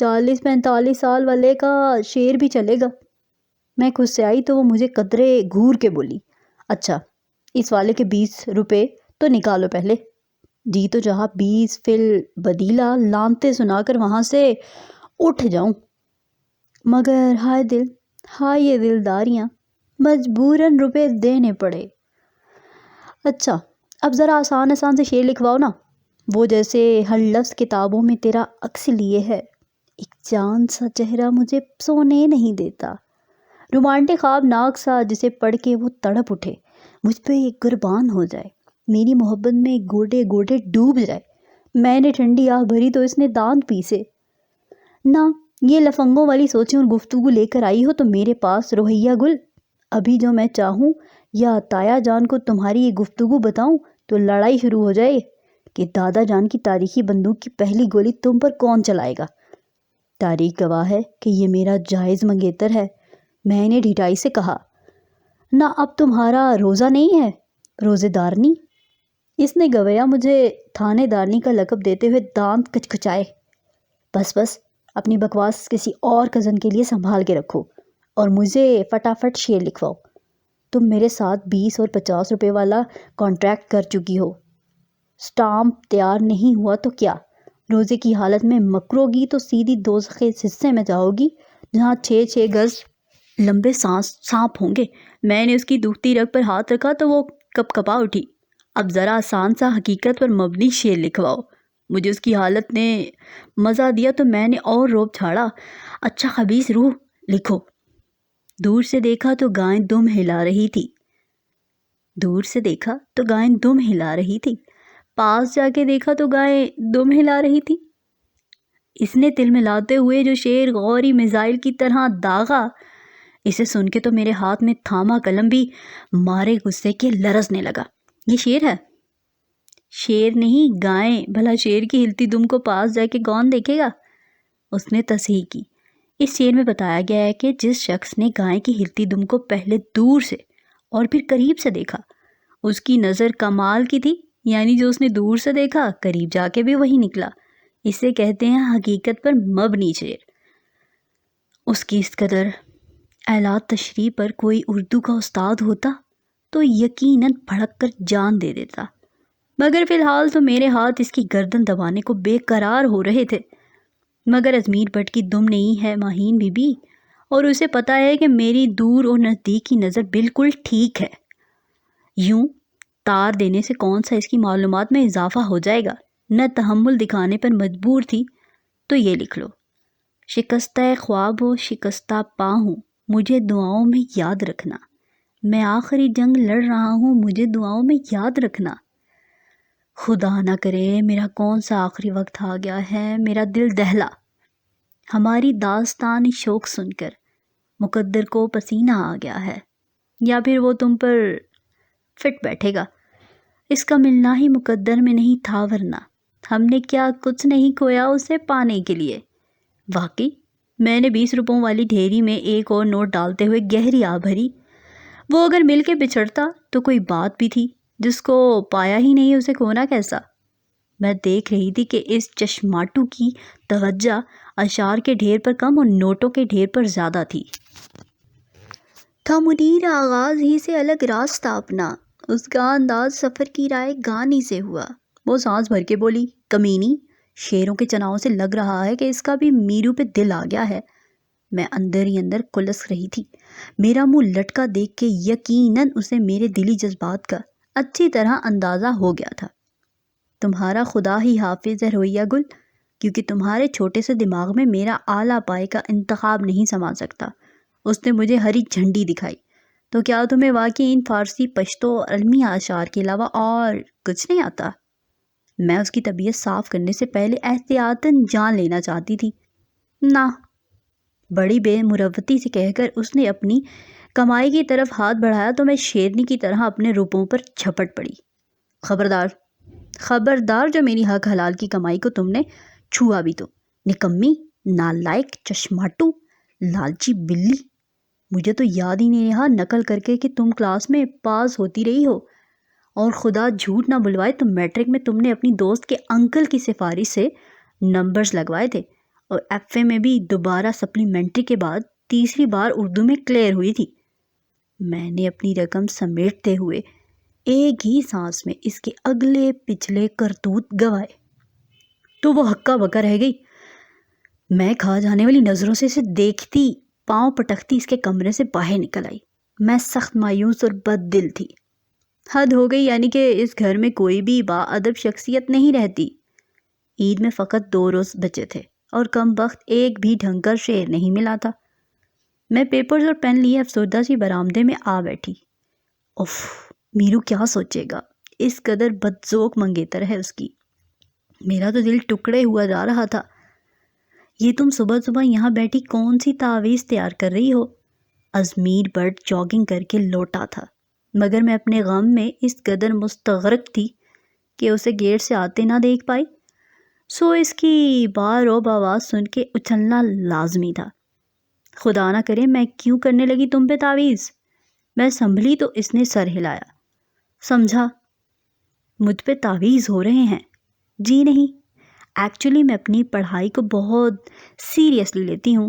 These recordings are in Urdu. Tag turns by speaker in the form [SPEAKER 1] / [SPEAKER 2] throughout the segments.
[SPEAKER 1] 40-45 سال والے کا شعر بھی چلے گا۔ میں خود سے آئی تو وہ مجھے قدرے گھور کے بولی، اچھا اس والے کے 20 روپے تو نکالو پہلے۔ جی تو جہاں 20 فل بدیلا لانتے سنا کر وہاں سے اٹھ جاؤں، مگر ہائے دل، ہائے یہ دلداریاں، مجبوراً روپے دینے پڑے۔ اچھا اب ذرا آسان آسان سے شعر لکھواؤ نا، وہ جیسے ہر لفظ کتابوں میں تیرا عکس لیے ہے۔ ایک چاند سا چہرہ مجھے سونے نہیں دیتا، رومانٹک خواب ناک سا جسے پڑھ کے وہ تڑپ اٹھے، مجھ پہ ایک قربان ہو جائے، میری محبت میں گوٹے گوٹے ڈوب جائے۔ میں نے ٹھنڈی آہ بھری تو اس نے دانت پیسے۔ نہ یہ لفنگوں والی سوچیں اور گفتگو لے کر آئی ہو تو میرے پاس روہیہ گل، ابھی جو میں چاہوں یا تایا جان کو تمہاری یہ گفتگو بتاؤں تو لڑائی شروع ہو جائے کہ دادا جان کی تاریخی بندوق کی پہلی گولی تم پر کون چلائے گا۔ تاریخ گواہ ہے کہ یہ میرا جائز منگیتر ہے۔ میں نے ڈھٹائی سے کہا، نہ اب تمہارا روزہ نہیں ہے روزے دارنی؟ اس نے گویا مجھے تھانے دارنی کا لقب دیتے ہوئے دانت کچکچائے۔ بس بس اپنی بکواس کسی اور کزن کے لیے سنبھال کے رکھو اور مجھے فٹافٹ شعر لکھواؤ۔ تم میرے ساتھ 20 اور 50 روپے والا کانٹریکٹ کر چکی ہو، سٹامپ تیار نہیں ہوا تو کیا، روزے کی حالت میں مکرو گی تو سیدھی دوزخ کے حصے میں جاؤ گی جہاں 6 گز لمبے سانپ ہوں گے۔ میں نے اس کی دکھتی رگ پر ہاتھ رکھا تو وہ کپ کپا اٹھی۔ اب ذرا آسان سا حقیقت پر مبنی شعر لکھواؤ۔ مجھے اس کی حالت نے مزہ دیا تو میں نے اور روب جھاڑا، اچھا خبیث روح لکھو۔ دور سے دیکھا تو گائیں دم ہلا رہی تھی، دور سے دیکھا تو گائیں دم ہلا رہی تھی، پاس جا کے دیکھا تو گائیں دم ہلا رہی تھی۔ اس نے تل ملاتے ہوئے جو شعر غوری میزائل کی طرح داغا، اسے سن کے تو میرے ہاتھ میں تھاما قلم بھی مارے غصے کے لرزنے لگا۔ یہ شعر ہے؟ شعر نہیں گائیں، بھلا شعر کی ہلتی دم کو پاس جا کے کون دیکھے گا؟ اس نے تصحیح کی، اس شعر میں بتایا گیا ہے کہ جس شخص نے گائیں کی ہلتی دم کو پہلے دور سے اور پھر قریب سے دیکھا، اس کی نظر کمال کی تھی، یعنی جو اس نے دور سے دیکھا قریب جا کے بھی وہی نکلا۔ اسے کہتے ہیں حقیقت پر مبنی شعر۔ اس کی اس قدر اعلیٰ تشریح پر کوئی اردو کا استاد ہوتا تو یقیناً بھڑک کر جان دے دیتا، مگر فی الحال تو میرے ہاتھ اس کی گردن دبانے کو بے قرار ہو رہے تھے۔ مگر ازمیر بٹ کی دم نہیں ہے ماہین بی بی، اور اسے پتہ ہے کہ میری دور اور نزدیک کی نظر بالکل ٹھیک ہے۔ یوں تار دینے سے کون سا اس کی معلومات میں اضافہ ہو جائے گا۔ نہ تحمل دکھانے پر مجبور تھی تو یہ لکھ لو، شکستہ خواب و شکستہ پا ہوں، مجھے دعاؤں میں یاد رکھنا، میں آخری جنگ لڑ رہا ہوں، مجھے دعاؤں میں یاد رکھنا۔ خدا نہ کرے میرا کون سا آخری وقت آ گیا ہے، میرا دل دہلا ہماری داستان شوق سن کر، مقدر کو پسینہ آ گیا ہے، یا پھر وہ تم پر فٹ بیٹھے گا۔ اس کا ملنا ہی مقدر میں نہیں تھا، ورنہ ہم نے کیا کچھ نہیں کھویا اسے پانے کے لیے۔ واقعی میں نے 20 روپوں والی ڈھیری میں ایک اور نوٹ ڈالتے ہوئے گہری آہ بھری۔ وہ اگر مل کے بچھڑتا تو کوئی بات بھی تھی، جس کو پایا ہی نہیں اسے کھونا کیسا؟ میں دیکھ رہی تھی کہ اس چشماٹو کی توجہ اشعار کے ڈھیر پر کم اور نوٹوں کے ڈھیر پر زیادہ تھی۔ تھا منیر آغاز ہی سے الگ راستہ اپنا، اس کا انداز سفر کی رائے گانی سے ہوا۔ وہ سانس بھر کے بولی، کمینی، شیروں کے چناؤں سے لگ رہا ہے کہ اس کا بھی میرو پہ دل آ گیا ہے۔ میں اندر ہی اندر کلس رہی تھی، میرا منہ لٹکا دیکھ کے یقیناً اسے میرے دلی جذبات کا اچھی طرح اندازہ ہو گیا تھا۔ تمہارا خدا ہی حافظ ہے روہیہ گل، کیونکہ تمہارے چھوٹے سے دماغ میں میرا اعلیٰ پائے کا انتخاب نہیں سما سکتا۔ اس نے مجھے ہری جھنڈی دکھائی، تو کیا تمہیں واقعی ان فارسی، پشتو اور علمی اشعار کے علاوہ اور کچھ نہیں آتا؟ میں اس کی طبیعت صاف کرنے سے پہلے احتیاطاً جان لینا چاہتی تھی۔ نہ، بڑی بے مروتی سے کہہ کر اس نے اپنی کمائی کی طرف ہاتھ بڑھایا تو میں شیرنی کی طرح اپنے روپوں پر جھپٹ پڑی۔ خبردار، خبردار، جو میری حق حلال کی کمائی کو تم نے چھوا بھی تو، نکمی، نالائق، چشماٹو، لالچی بلی۔ مجھے تو یاد ہی نہیں رہا نقل کر کے کہ تم کلاس میں پاس ہوتی رہی ہو، اور خدا جھوٹ نہ بلوائے تو میٹرک میں تم نے اپنی دوست کے انکل کی سفارش سے نمبرز لگوائے تھے، اور ایف اے میں بھی دوبارہ سپلیمنٹری کے بعد تیسری بار اردو میں کلیئر ہوئی تھی۔ میں نے اپنی رقم سمیٹتے ہوئے ایک ہی سانس میں اس کے اگلے پچھلے کرتوت گوائے تو وہ ہکا بکا رہ گئی۔ میں کھا جانے والی نظروں سے اسے دیکھتی پاؤں پٹکتی اس کے کمرے سے باہر نکل آئی۔ میں سخت مایوس اور بد دل تھی۔ حد ہو گئی، یعنی کہ اس گھر میں کوئی بھی با ادب شخصیت نہیں رہتی۔ عید میں فقط 2 روز بچے تھے اور کم وقت ایک بھی ڈھنگ کا شعر نہیں ملا تھا۔ میں پیپرز اور پین لیے افسردہ سی برآمدے میں آ بیٹھی۔ اف، میرو کیا سوچے گا، اس قدر بدذوق منگیتر ہے اس کی۔ میرا تو دل ٹکڑے ہوا جا رہا تھا۔ یہ تم صبح صبح یہاں بیٹھی کون سی تعویذ تیار کر رہی ہو؟ ازمیر بٹ جاگنگ کر کے لوٹا تھا، مگر میں اپنے غم میں اس قدر مستغرق تھی کہ اسے گیٹ سے آتے نہ دیکھ پائی، سو اس کی باروب آواز سن کے اچھلنا لازمی تھا۔ خدا نہ کرے میں کیوں کرنے لگی تم پہ تعویذ؟ میں سنبھلی تو اس نے سر ہلایا۔ سمجھا مجھ پہ تعویذ ہو رہے ہیں؟ جی نہیں، ایکچولی میں اپنی پڑھائی کو بہت سیریسلی لیتی ہوں،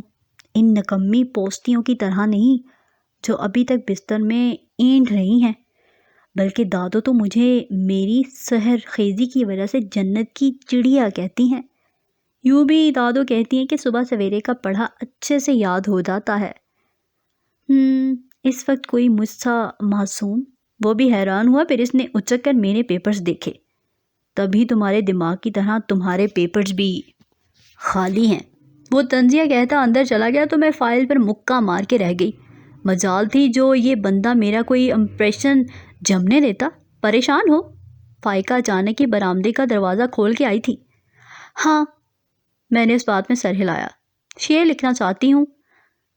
[SPEAKER 1] ان نکمی پوستیوں کی طرح نہیں جو ابھی تک بستر میں اینٹ رہی ہیں، بلکہ دادو تو مجھے میری سحر خیزی کی وجہ سے جنت کی چڑیا کہتی ہیں۔ یوں بھی دادو کہتی ہیں کہ صبح سویرے کا پڑھا اچھے سے یاد ہو جاتا ہے۔ اس وقت کوئی مجھ سا معصوم؟ وہ بھی حیران ہوا، پھر اس نے اچک کر میرے پیپرز دیکھے۔ تبھی تمہارے دماغ کی طرح تمہارے پیپرز بھی خالی ہیں، وہ طنزیہ کہتا اندر چلا گیا تو میں فائل پر مکہ مار کے رہ گئی۔ مجال تھی جو یہ بندہ میرا کوئی امپریشن جمنے دیتا۔ پریشان ہو؟ فائقہ اچانک ہی برآمدے کا دروازہ کھول کے آئی تھی۔ ہاں، میں نے اس بات میں سر ہلایا۔ شعر لکھنا چاہتی ہوں۔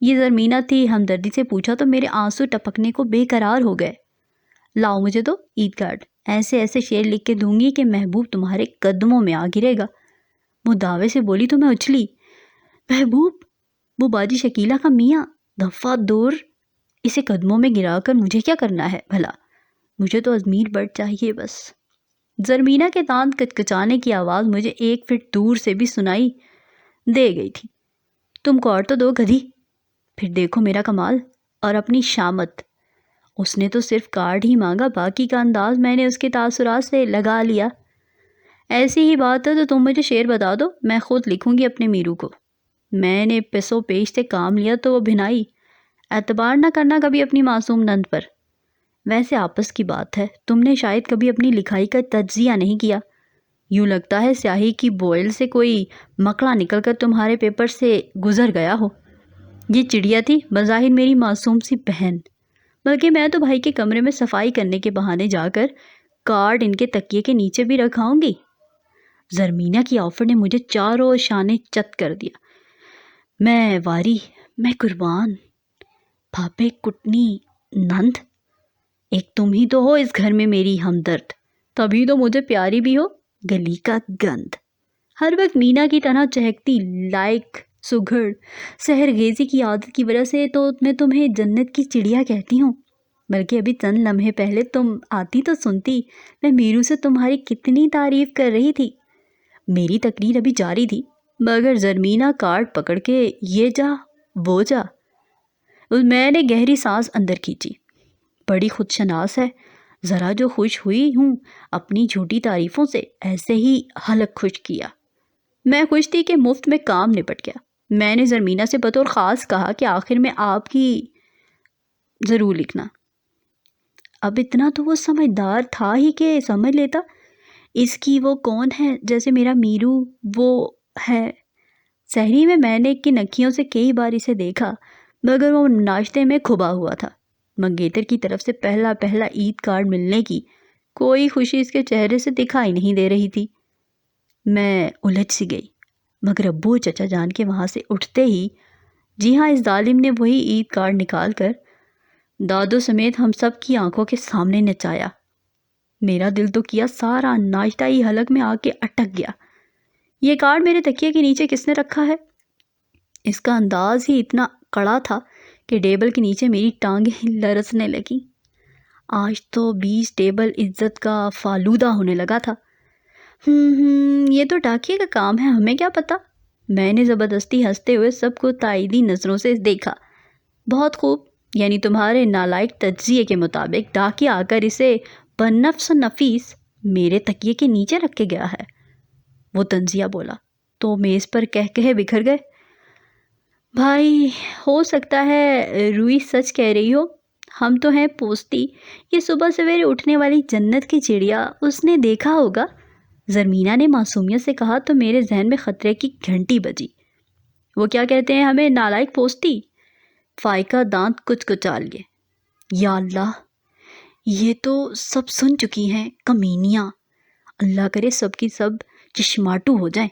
[SPEAKER 1] یہ زرمینہ تھی، ہمدردی سے پوچھا تو میرے آنسو ٹپکنے کو بے قرار ہو گئے۔ لاؤ مجھے تو عید کارڈ، ایسے ایسے شعر لکھ کے دوں گی کہ محبوب تمہارے قدموں میں آ گرے گا۔ وہ دعوے سے بولی تو میں اچھلی۔ محبوب؟ وہ باجی شکیلہ کا میاں؟ دفعہ دور، اسے قدموں میں گرا کر مجھے کیا کرنا ہے بھلا؟ مجھے تو ازمیر بٹ چاہیے بس۔ زرمینہ کے دانت کچکچانے کی آواز مجھے 1 فٹ دور سے بھی سنائی دے گئی تھی۔ تم کارڈ تو دو گدھی، پھر دیکھو میرا کمال اور اپنی شامت۔ اس نے تو صرف کارڈ ہی مانگا، باقی کا انداز میں نے اس کے تاثرات سے لگا لیا۔ ایسی ہی بات ہے تو تم مجھے شعر بتا دو، میں خود لکھوں گی اپنے میرو کو۔ میں نے پسو پیش سے کام لیا تو وہ بھنائی۔ اعتبار نہ کرنا کبھی اپنی معصوم نند پر۔ ویسے آپس کی بات ہے، تم نے شاید کبھی اپنی لکھائی کا تجزیہ نہیں کیا۔ یوں لگتا ہے سیاہی کی بوئل سے کوئی مکڑا نکل کر تمہارے پیپر سے گزر گیا ہو۔ یہ چڑیا تھی بظاہر میری معصوم سی بہن، بلکہ میں تو بھائی کے کمرے میں صفائی کرنے کے بہانے جا کر کارڈ ان کے تکیے کے نیچے بھی رکھاؤں گی۔ زرمینہ کی آفر نے مجھے چاروں شانے چت کر دیا۔ میں واری، میں قربان، پھاپے کٹنی نند، ایک تم ہی تو ہو اس گھر میں میری ہمدرد، تبھی تو مجھے پیاری بھی ہو۔ گلی کا گند، ہر وقت مینا کی طرح چہکتی، لائق سگھڑ سحرگیزی کی عادت کی وجہ سے تو میں تمہیں جنت کی چڑیا کہتی ہوں، بلکہ ابھی چند لمحے پہلے تم آتی تو سنتی میں میرو سے تمہاری کتنی تعریف کر رہی تھی۔ میری تقریر ابھی جاری تھی مگر زرمینہ کارڈ پکڑ کے یہ جا وہ جا۔ میں نے گہری سانس اندر کھینچی۔ بڑی خود شناس ہے، ذرا جو خوش ہوئی ہوں اپنی جھوٹی تعریفوں سے، ایسے ہی حلق خوش کیا۔ میں خوش تھی کہ مفت میں کام نپٹ گیا۔ میں نے زرمینہ سے بطور خاص کہا کہ آخر میں آپ کی ضرور لکھنا۔ اب اتنا تو وہ سمجھدار تھا ہی کہ سمجھ لیتا اس کی وہ کون ہے، جیسے میرا میرو وہ ہے۔ سحری میں نے کی نکھیوں سے کئی بار اسے دیکھا مگر وہ ناشتے میں کھبا ہوا تھا۔ منگیتر کی طرف سے پہلا عید کارڈ ملنے کی کوئی خوشی اس کے چہرے سے دکھائی نہیں دے رہی تھی۔ میں الجھ سی گئی، مگر ابو چچا جان کے وہاں سے اٹھتے ہی، جی ہاں، اس ظالم نے وہی عید کارڈ نکال کر دادو سمیت ہم سب کی آنکھوں کے سامنے نچایا۔ میرا دل تو کیا سارا ناشتہ ہی حلق میں آ کے اٹک گیا۔ یہ کارڈ میرے تکیے کے نیچے کس نے رکھا ہے؟ اس کا انداز ہی اتنا کڑا تھا کہ ٹیبل کے نیچے میری ٹانگیں لرزنے لگیں۔ آج تو 20 ٹیبل عزت کا فالودہ ہونے لگا تھا۔ یہ تو ڈاکیے کا کام ہے، ہمیں کیا پتہ۔ میں نے زبردستی ہنستے ہوئے سب کو تائیدی نظروں سے دیکھا۔ بہت خوب، یعنی تمہارے نالائق تجزیے کے مطابق ڈاکیہ آ کر اسے بنفس نفیس میرے تکیے کے نیچے رکھ کے گیا ہے۔ وہ تنزیہ بولا تو میز پر کہے بکھر گئے۔ بھائی ہو سکتا ہے روئی سچ کہہ رہی ہو، ہم تو ہیں پوستی، یہ صبح سویرے اٹھنے والی جنت کی چڑیا اس نے دیکھا ہوگا۔ زرمینہ نے معصومیت سے کہا تو میرے ذہن میں خطرے کی گھنٹی بجی۔ وہ کیا کہتے ہیں ہمیں، نالائق پوستی؟ فائقہ دانت کچھ کچال لیے۔ یا اللہ، یہ تو سب سن چکی ہیں کمینیاں، اللہ کرے سب کی سب چشماٹو ہو جائیں۔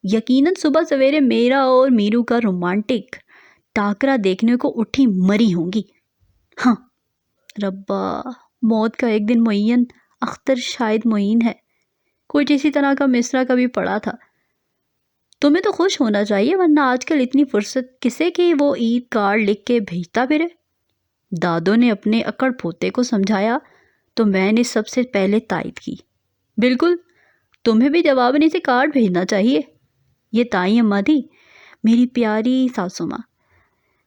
[SPEAKER 1] یقیناً صبح سویرے میرا اور میرو کا رومانٹک ٹاکرا دیکھنے کو اٹھی مری ہوں گی۔ ہاں ربا، موت کا ایک دن معین، اختر شاید معین ہے۔ کچھ اسی طرح کا مصرع کبھی پڑا تھا۔ تمہیں تو خوش ہونا چاہیے، ورنہ آج کل اتنی فرصت کسے کہ وہ عید کارڈ لکھ کے بھیجتا پھرے۔ دادو نے اپنے اکڑ پوتے کو سمجھایا تو میں نے سب سے پہلے تائید کی۔ بالکل، تمہیں بھی جواباً اسے کارڈ بھیجنا چاہیے۔ یہ تائیں اماں تھی، میری پیاری ساسو ماں،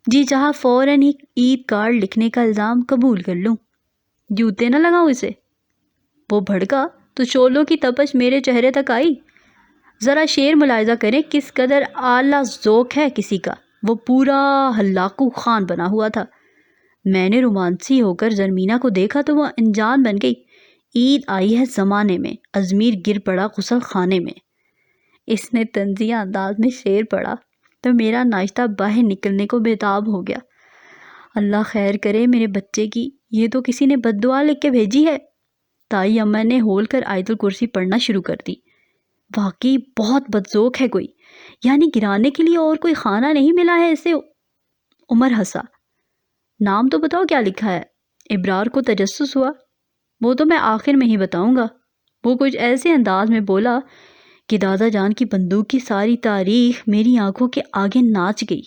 [SPEAKER 1] جی چاہا فوراً ہی عید کارڈ لکھنے کا الزام قبول کر لوں۔ جوتے نہ لگاؤں اسے؟ وہ بھڑکا تو شعلوں کی تپش میرے چہرے تک آئی۔ ذرا شعر ملاحظہ کریں کس قدر اعلیٰ ذوق ہے کسی کا، وہ پورا ہلاکو خان بنا ہوا تھا۔ میں نے رومانسی ہو کر زرمینہ کو دیکھا تو وہ انجان بن گئی۔ عید آئی ہے زمانے میں، ازمیر گر پڑا غسل خانے میں۔ اس نے طنزیہ انداز میں شعر پڑھا تو میرا ناشتہ باہر نکلنے کو بےتاب ہو گیا۔ اللہ خیر کرے میرے بچے کی، یہ تو کسی نے بد دعا لکھ کے بھیجی ہے۔ تائی اماں نے ہول کر آیت الکرسی پڑھنا شروع کر دی۔ واقعی بہت بدذوق ہے کوئی، یعنی گرانے کے لیے اور کوئی خانہ نہیں ملا ہے اسے۔ عمر ہنسا۔ نام تو بتاؤ کیا لکھا ہے؟ ابرار کو تجسس ہوا۔ وہ تو میں آخر میں ہی بتاؤں گا۔ وہ کچھ ایسے انداز میں بولا کہ دادا جان کی بندوق کی ساری تاریخ میری آنکھوں کے آگے ناچ گئی۔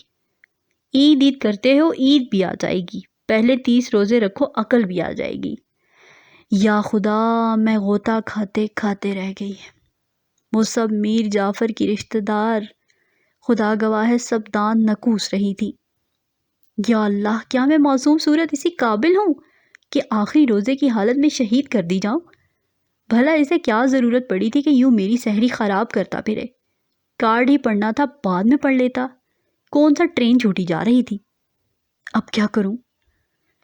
[SPEAKER 1] عید عید کرتے ہو، عید بھی آ جائے گی، پہلے 30 روزے رکھو، عقل بھی آ جائے گی۔ یا خدا، میں غوطہ کھاتے کھاتے رہ گئی۔ وہ سب میر جعفر کی رشتہ دار، خدا گواہ ہے، سب دان نکوس رہی تھی۔ یا اللہ، کیا میں معصوم صورت اسی قابل ہوں کہ آخری روزے کی حالت میں شہید کر دی جاؤں؟ بھلا اسے کیا ضرورت پڑی تھی کہ یوں میری سحری خراب کرتا پھرے؟ کارڈ ہی پڑھنا تھا، بعد میں پڑھ لیتا۔ کون سا ٹرین چھوٹی جا رہی تھی؟ اب کیا کروں؟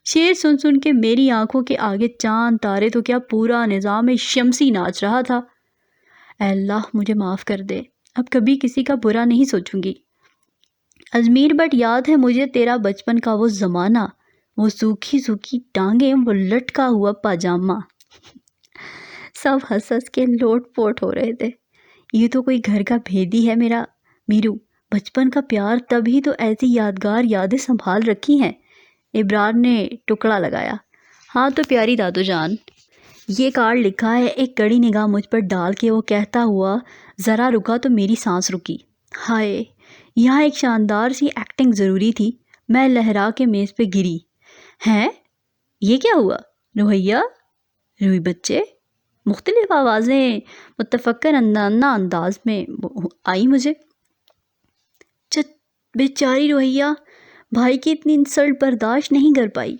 [SPEAKER 1] شعر سن سن کے میری آنکھوں کے آگے چاند تارے تو کیا پورا نظام شمسی ناچ رہا تھا۔ اے اللہ مجھے معاف کر دے، اب کبھی کسی کا برا نہیں سوچوں گی۔ ازمیر بٹ یاد ہے مجھے تیرا بچپن کا وہ زمانہ، وہ سوکھی سوکھی ٹانگیں، وہ لٹکا ہوا پاجامہ۔ سب ہنس ہنس کے لوٹ پوٹ ہو رہے تھے۔ یہ تو کوئی گھر کا بھیدی ہے میرا میرو، بچپن کا پیار، تبھی تو ایسی یادگار یادیں سنبھال رکھی ہیں۔ ابرار نے ٹکڑا لگایا۔ ہاں تو پیاری دادو جان، یہ کارڈ لکھا ہے۔ ایک کڑی نگاہ مجھ پر ڈال کے وہ کہتا ہوا ذرا رکا تو میری سانس رکی۔ ہائے، یہاں ایک شاندار سی ایکٹنگ ضروری تھی۔ میں لہرا کے میز پہ گری۔ ہیں؟ یہ کیا ہوا؟ روحیہ، روئی بچے؟ مختلف آوازیں متفکر انداز میں آئی مجھے۔ بیچاری روحیہ بھائی کی اتنی انسلٹ برداشت نہیں کر پائی۔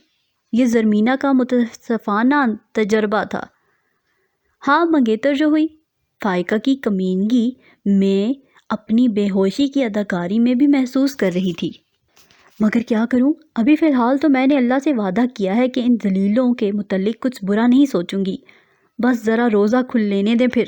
[SPEAKER 1] یہ زرمینہ کا متاسفانہ تجربہ تھا۔ ہاں منگیتر جو ہوئی، فائقہ کی کمینگی میں اپنی بے ہوشی کی اداکاری میں بھی محسوس کر رہی تھی۔ مگر کیا کروں، ابھی فی الحال تو میں نے اللہ سے وعدہ کیا ہے کہ ان ذلیلوں کے متعلق کچھ برا نہیں سوچوں گی۔ بس ذرا روزہ کھل لینے دیں پھر۔